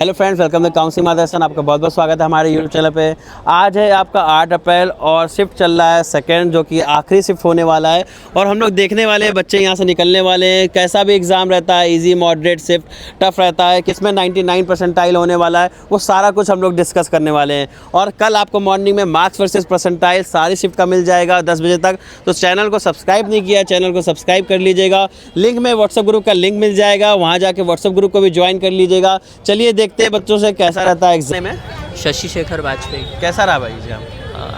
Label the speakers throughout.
Speaker 1: Hello friends, welcome to council मादरसन। आपका बहुत बहुत स्वागत है हमारे यूट्यूब चैनल पे। आज है आपका 8 अप्रैल और शिफ्ट चल रहा है सेकंड, जो कि आखिरी शिफ्ट होने वाला है। और हम लोग देखने वाले हैं बच्चे यहाँ से निकलने वाले हैं, कैसा भी एग्ज़ाम रहता है, इजी, मॉडरेट, शिफ्ट, टफ रहता है, किसमें 99 परसेंटाइल होने वाला है, वो सारा कुछ हम लोग डिस्कस करने वाले हैं। और कल आपको मॉर्निंग में मार्क्स वर्सेस परसेंटाइल सारी शिफ्ट का मिल जाएगा 10 बजे तक। तो चैनल को सब्सक्राइब नहीं किया, चैनल को सब्सक्राइब कर लीजिएगा। लिंक में व्हाट्सएप ग्रुप का लिंक मिल जाएगा, वहाँ जाके व्हाट्सएप ग्रुप को भी ज्वाइन कर लीजिएगा। चलिए देखते हैं बच्चों से कैसा रहता है एग्जाम में।
Speaker 2: शशि शेखर वाजपेयी।
Speaker 1: कैसा रहा भाई एग्जाम?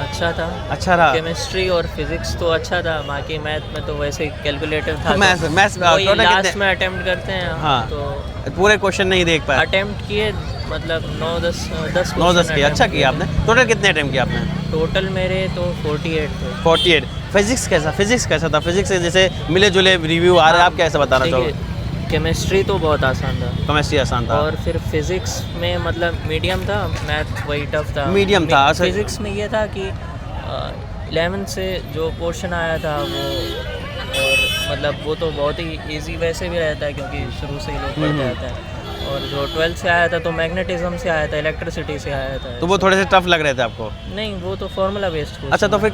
Speaker 2: अच्छा था।
Speaker 1: अच्छा रहा।
Speaker 2: केमिस्ट्री और फिजिक्स तो अच्छा था, बाकी मैथ में तो वैसे ही कैलकुलेटर था।
Speaker 1: मैथ्स
Speaker 2: लास्ट में अटेम्प्ट करते हैं।
Speaker 1: हाँ,
Speaker 2: तो
Speaker 1: पूरे क्वेश्चन नहीं देख पाए।
Speaker 2: अटेम्प्ट किए, मतलब 9-10
Speaker 1: किया। अच्छा किया आपने। टोटल कितने अटेम्प्ट किए आपने?
Speaker 2: टोटल मेरे तो 48 थे।
Speaker 1: 48। फिजिक्स कैसा था? फिजिक्स से जैसे मिले जुले रिव्यू आ रहे हैं, आप कैसे बताना चाहोगे?
Speaker 2: केमिस्ट्री तो बहुत आसान था।
Speaker 1: केमिस्ट्री आसान था।
Speaker 2: और फिर फिजिक्स में मतलब मीडियम था, मैथ वही टफ था।
Speaker 1: मीडियम था।
Speaker 2: फिजिक्स में ये था कि 11 से जो पोर्शन आया था वो, और मतलब वो तो बहुत ही इजी वैसे भी रहता है क्योंकि शुरू से ही लोग पढ़ते रहते हैं। और जो 12 से आया था तो मैग्नेटिज्म से आया था, इलेक्ट्रिसिटी से आया था।
Speaker 1: तो वो थोड़े से टफ लग रहे थे आपको?
Speaker 2: नहीं, वो तो फार्मूला बेस्ड।
Speaker 1: अच्छा, तो फिर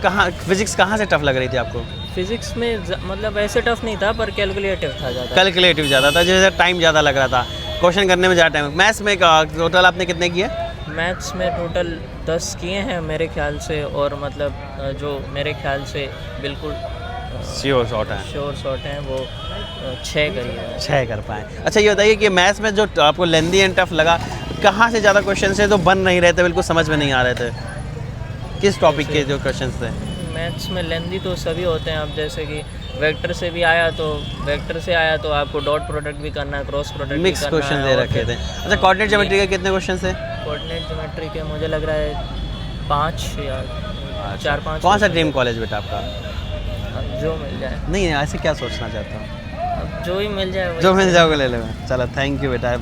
Speaker 1: फिजिक्स कहाँ से टफ लग रही थी आपको?
Speaker 2: फिजिक्स में मतलब ऐसे टफ नहीं था, पर कैलकुलेटिव था ज़्यादा।
Speaker 1: कैलकुलेटिव ज़्यादा था, जैसे टाइम ज़्यादा लग रहा था, क्वेश्चन करने में ज़्यादा टाइम। मैथ्स में टोटल आपने कितने किए?
Speaker 2: मैथ्स में टोटल 10 किए हैं मेरे ख्याल से, और मतलब जो मेरे ख्याल से बिल्कुल
Speaker 1: श्योर शॉट हैं
Speaker 2: वो 6 करिए।
Speaker 1: 6 कर पाए। अच्छा, ये बताइए कि मैथ्स में जो आपको लेंदी एंड टफ लगा, कहाँ से ज़्यादा क्वेश्चन से तो बन नहीं रहे थे, बिल्कुल समझ में नहीं आ रहे थे? किस टॉपिक के जो क्वेश्चन थे?
Speaker 2: मैथ्स में लेंदी तो सभी होते हैं। अब जैसे कि वेक्टर से आया तो आपको डॉट प्रोडक्ट भी करना है, क्रॉस प्रोडक्ट भी करना है।
Speaker 1: मिक्स क्वेश्चन दे रखे थे। अच्छा, कोऑर्डिनेट ज्योमेट्री के कितने क्वेश्चन थे?
Speaker 2: कोऑर्डिनेट ज्योमेट्री के मुझे लग रहा है 5 या 4-5।
Speaker 1: कौन सा ड्रीम कॉलेज बेटा आपका?
Speaker 2: जो मिल जाए।
Speaker 1: नहीं, ऐसे क्या सोचना चाहता हूँ?
Speaker 2: जो ही मिल जाए,
Speaker 1: जो मिल जाओगे ले लो। चलो, थैंक यू बेटा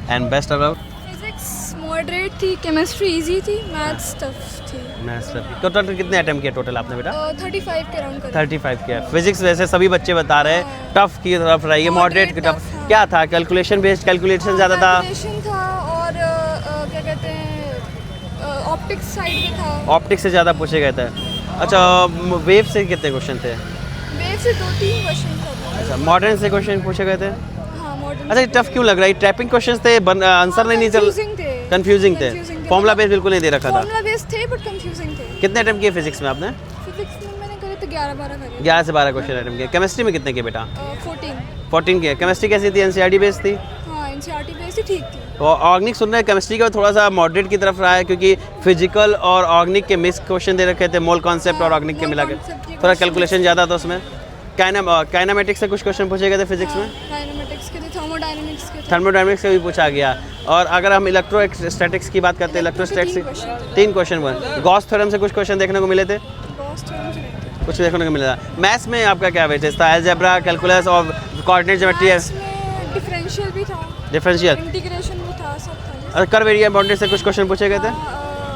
Speaker 1: and best of luck.
Speaker 3: Physics moderate थी, केमिस्ट्री इजी थी, मैथ्स टफ थी।
Speaker 1: मैथ्स टोटल कितने अटेम्प्ट किए टोटल आपने बेटा?
Speaker 3: 35 के राउंड कर।
Speaker 1: 35 किया। फिजिक्स वैसे सभी बच्चे बता रहे हैं टफ की तरफ रही है, मॉडरेट की टफ। क्या था? कैलकुलेशन बेस्ड, कैलकुलेशन ज़्यादा था।
Speaker 3: कैलकुलेशन था, और क्या कहते हैं, ऑप्टिक्स साइड में था।
Speaker 1: ऑप्टिक्स से ज़्यादा पूछे गए थे। अच्छा, वेव से कितने क्वेश्चन थे?
Speaker 3: वेव से 2-3 क्वेश्चन था।
Speaker 1: अच्छा, मॉडर्न से क्वेश्चन पूछे गए थे।
Speaker 3: हाँ, मॉडर्न।
Speaker 1: अच्छा, टफ क्यों लग रहा है? ट्रैपिंग क्वेश्चन थे, आंसर नहीं चल। कंफ्यूजिंग थे। फॉर्मूला बेस बिल्कुल नहीं दे रखा था।
Speaker 3: फॉर्मूला बेस थे बट कंफ्यूजिंग थे।
Speaker 1: कितने अटेम्प्ट किए फिजिक्स में आपने?
Speaker 3: फिजिक्स में मैंने करे तो 11-12 करे।
Speaker 1: 11 से 12 क्वेश्चन अटेम्प्ट किए। केमिस्ट्री में कितने किए बेटा?
Speaker 3: 14
Speaker 1: किए। केमिस्ट्री कैसी थी? एनसीईआरटी बेस्ड थी?
Speaker 3: हाँ, एनसीईआरटी बेस ही ठीक थी।
Speaker 1: और ऑर्गेनिक सुन रहे हैं, केमिस्ट्री का थोड़ा सा मॉडरेट की तरफ रहा है, क्योंकि फिजिकल और ऑर्गेनिक के मिक्स क्वेश्चन दे रखे थे, मोल कॉन्सेप्ट और ऑर्गेनिक के मिला के थोड़ा कैलकुलेशन ज़्यादा था उसमें। काइनेमेटिक्स से कुछ क्वेश्चन पूछे गए थे फिजिक्स में।
Speaker 3: डायनामिक्स के थे,
Speaker 1: थर्मोडायनेमिक्स से भी पूछा गया। और अगर हम इलेक्ट्रोस्टैटिक्स की बात करते हैं, इलेक्ट्रोस्टैटिक्स 3 क्वेश्चन बने। गॉस थ्योरम से कुछ क्वेश्चन देखने को मिले थे, कुछ देखने को मिला। मैथ्स में आपका क्या वेटेज था? अलजेब्रा, कैलकुलस और कोऑर्डिनेट ज्योमेट्री?
Speaker 3: डिफरेंशियल भी था,
Speaker 1: डिफरेंशियल,
Speaker 3: इंटीग्रेशन भी था, सब था।
Speaker 1: और कर्व एरिया बाउंड्री से कुछ क्वेश्चन पूछे गए थे।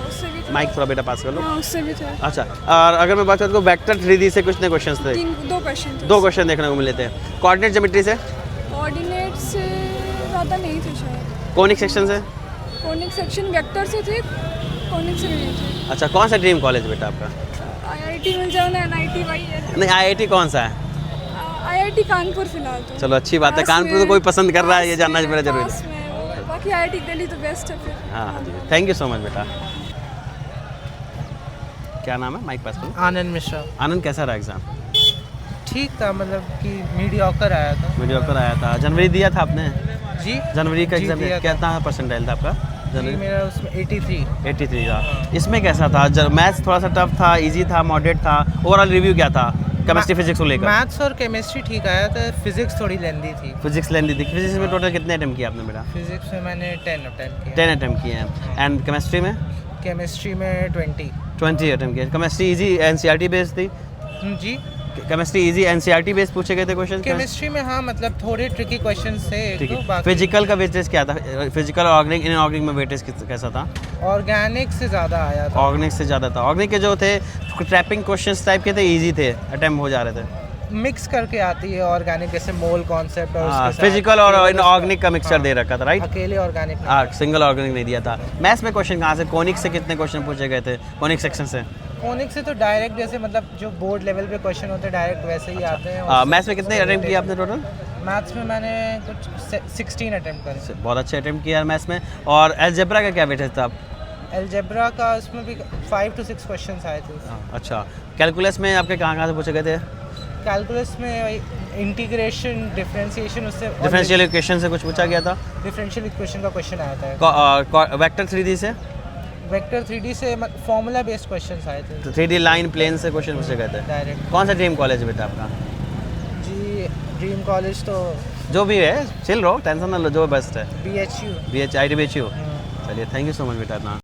Speaker 3: उससे भी था।
Speaker 1: माइक थोड़ा बेटा पास कर लो।
Speaker 3: हाँ, उससे भी था।
Speaker 1: अच्छा, और अगर मैं बात करूँ तो वेक्टर 3D से कुछ क्वेश्चन थे?
Speaker 3: 2 क्वेश्चन
Speaker 1: देखने को मिले थे। कोऑर्डिनेट ज्योमेट्री से?
Speaker 3: कोऑर्डिनेट से ज़्यादा नहीं थे शायद।
Speaker 1: कोनिक सेक्शन से?
Speaker 3: कोनिक सेक्शन वेक्टर से थे, कोनिक से नहीं थे।
Speaker 1: अच्छा, कौन सा ड्रीम कॉलेज बेटा आपका?
Speaker 3: IIT मिल जाओ ना, NIT वही है।
Speaker 1: नहीं, IIT कौन सा है?
Speaker 3: IIT कानपुर फिलहाल तो।
Speaker 1: चलो, अच्छी बात है। कानपुर तो कोई पसंद कर रहा है, ये जानना मेरा जरूरी है।
Speaker 3: बाकी IIT दिल्ली तो बेस्ट है फिर।
Speaker 1: हाँ जी, थैंक यू सो मच बेटा। क्या नाम है? माइक पास करो।
Speaker 4: आनंद मिश्रा।
Speaker 1: आनंद, कैसा रहा एग्जाम?
Speaker 4: ठीक था, मतलब कि मीडियोकर आया था।
Speaker 1: मीडियोकर आया था। जनवरी दिया था आपने?
Speaker 4: जी,
Speaker 1: जनवरी का
Speaker 4: जी,
Speaker 1: एग्जाम
Speaker 4: दिया था।
Speaker 1: कितना परसेंटाइल था आपका?
Speaker 4: जी, मेरा उसमें
Speaker 1: 83 था। इसमें कैसा था? मैथ्स थोड़ा सा टफ था, इजी था, मॉडरेट था? ओवरऑल रिव्यू क्या था केमिस्ट्री फिजिक्स को लेकर?
Speaker 4: मैथ्स और केमिस्ट्री ठीक आया था, फिजिक्स थोड़ी लेंदी थी।
Speaker 1: फिजिक्स लेंदी थी। फिजिक्स में टोटल कितने अटेम्प्ट किए आपने बेटा?
Speaker 4: फिजिक्स में मैंने 10 अटेम्प्ट किए।
Speaker 1: 10 अटेम्प्ट किए हैं। एंड केमिस्ट्री में?
Speaker 4: केमिस्ट्री में
Speaker 1: 20 अटेम्प्ट किए। केमिस्ट्री इजी एनसीईआरटी बेस्ड थी?
Speaker 4: जी,
Speaker 1: केमिस्ट्री इजी एनसीईआरटी बेस्ड पूछे गए थे क्वेश्चन?
Speaker 4: केमिस्ट्री में हाँ, मतलब थोड़े ट्रिकी क्वेश्चंस थे एक दो। बाकी
Speaker 1: फिजिकल का वेटेज क्या था? फिजिकल और ऑर्गेनिक, इनऑर्गेनिक में वेटेज कैसा था?
Speaker 4: ऑर्गेनिक से ज़्यादा आया था।
Speaker 1: ऑर्गेनिक से ज़्यादा था। ऑर्गेनिक के जो थे ट्रैपिंग क्वेश्चंस टाइप के थे, इजी थे, अटेम्प्ट हो जा रहे थे।
Speaker 4: मिक्स करके आती है ऑर्गेनिक, जैसे मोल कॉन्सेप्ट और उसके साथ
Speaker 1: फिजिकल और
Speaker 4: केवल उसका-
Speaker 1: ऑर्गेनिक का मिक्सचर
Speaker 4: हाँ,
Speaker 1: दे रखा था, राइट?
Speaker 4: अकेले ऑर्गेनिक नहीं।
Speaker 1: हाँ, सिंगल ऑर्गेनिक नहीं दिया था। मैथ्स में क्वेश्चन कहाँ से, कोनिक से कितने क्वेश्चन पूछे गए थे, कोनिक सेक्शन से?
Speaker 4: कोनिक से तो डायरेक्ट जैसे मतलब जो बोर्ड लेवल पे क्वेश्चन होते हैं डायरेक्ट वैसे ही आते हैं।
Speaker 1: मैथ्स में कितने अटेम्प्ट किए आपने टोटल?
Speaker 4: मैथ्स में मैंने कुछ 16 अटेम्प्ट करे।
Speaker 1: बहुत अच्छे अटेम्प्ट किया मैथ्स में। और अलजेब्रा का क्या वेटेज था?
Speaker 4: अलजेब्रा का उसमें भी 5 to 6 क्वेश्चंस आए थे।
Speaker 1: अच्छा, कैलकुलस में आपके कहाँ से पूछे गए थे?
Speaker 4: कैलकुलस में इंटीग्रेशन, डिफरेंशिएशन, उससे
Speaker 1: डिफरेंशियल इक्वेशन से कुछ पूछा गया था?
Speaker 4: डिफरेंशियल इक्वेशन का क्वेश्चन आया था।
Speaker 1: वेक्टर 3D से?
Speaker 4: वेक्टर 3D से फॉर्मूला बेस्ड क्वेश्चंस आए थे
Speaker 1: तो 3D लाइन प्लेन से क्वेश्चन पूछे गए थे।
Speaker 4: डायरेक्ट।
Speaker 1: कौन सा ड्रीम कॉलेज बेटा आपका?
Speaker 4: जी ड्रीम कॉलेज तो
Speaker 1: जो भी है चिल रहो, टेंशन ना लो, जो बेस्ट है।
Speaker 4: BHU।
Speaker 1: BH ITBHU। चलिए, थैंक यू सो मच बेटा। ना